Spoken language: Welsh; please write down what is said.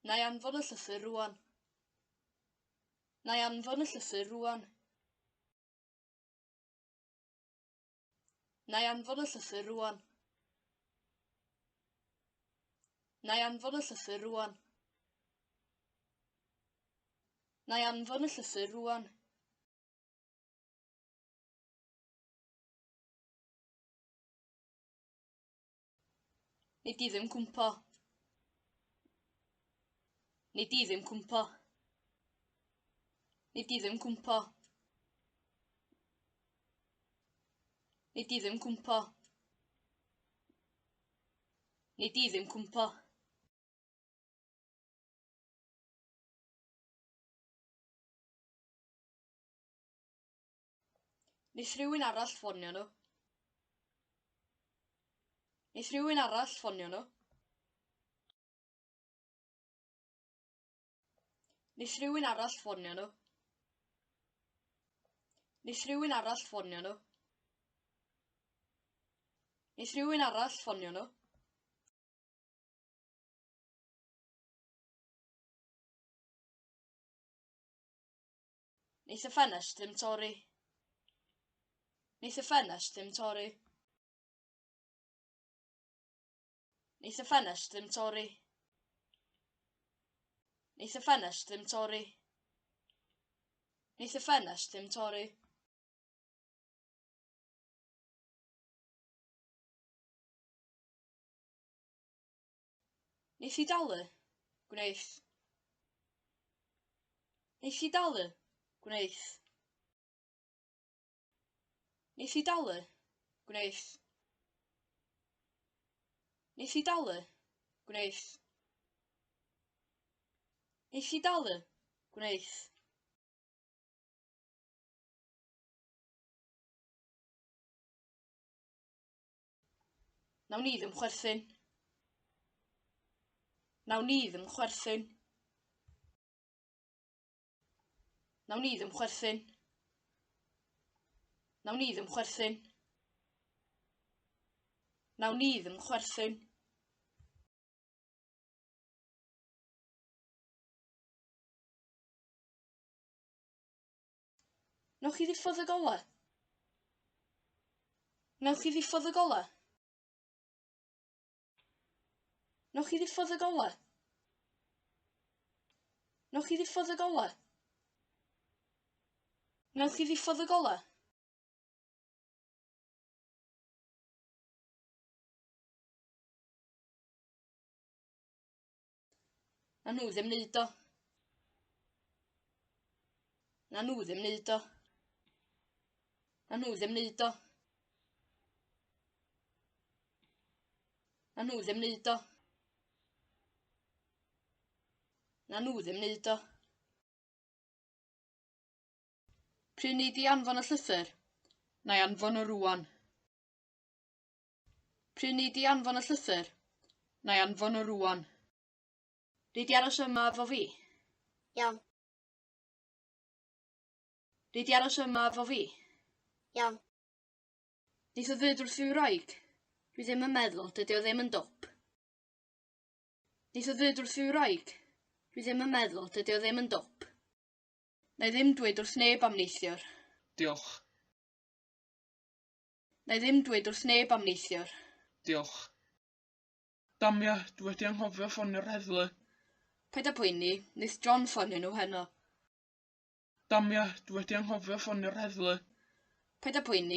Na i anfon y llythyr rwan. Na i anfon y llythyr rwan. Na i anfon y llythyr rwan. Na i anfon y llythyr rwan. Na i anfon y llythyr rwan. Nid i ddim cwmpo. Nid i ddim cwmpo. Nid i ddim cwmpo. Nid i ddim cwmpo. Nid i ddim cwmpo. Wneith rhywun arall ffonio nhw. Wneith rhywun arall ffonio nhw. Wneith rhywun arall ffonio nhw. Wneith rhywun arall ffonio nhw. Wneith rhywun arall ffonio nhw. Wneith y ffenest ddim torri. Wneith y ffenest ddim torri. Wneith y ffenest ddim torri. Wneith y ffenest ddim torri. Wneith y ffenest ddim torri. Wneith i dalu? Gwneith. Wneith i dalu? Gwneith. Wneith i dalu? Gwneith. Wneith i dalu? Gwneith. Wneith i dalu? Gwneith. Nawn ni ddim chwerthin. Nawn ni ddim chwerthin. Nawn ni ddim chwerthin. Nawn ni ddim chwerthin. Nawn ni ddim chwerthin. Newch chi ddiffodd y golau? Newch chi ddiffodd y golau? Newch chi ddiffodd y golau? Newch chi ddiffodd y golau? Newch chi ddiffodd y golau? Na nhw ddim neud o. Na nhw ddim neud o. Na nhw ddim neud o. Na nhw ddim neud o. Na nhw ddim neud o. Pryd ni di anfon y llythyr? Na i anfon o rwan. Pryd ni di anfon y llythyr? Na i anfon o rwan. Ryd i aros yma efo fi? Iawn. Ryd i aros yma efo fi? Iawn. Neith o ddweud wrth i'w wraig? Dwi ddim yn meddwl, dydy o ddim yn dop. Neith o ddweud wrth i'w wraig? Dwi ddim yn meddwl, dydy o ddim yn dop. Na i ddim dweud wrth neb am neithiwr. Diolch. Na i ddim dweud wrth neb am neithiwr. Diolch. Damia, dwi wedi anghofio ffonio'r heddlu. Paid â poeni, wneith John ffonio nhw heno. Damia, dwi wedi anghofio ffonio'r heddlu. Paid â poeni,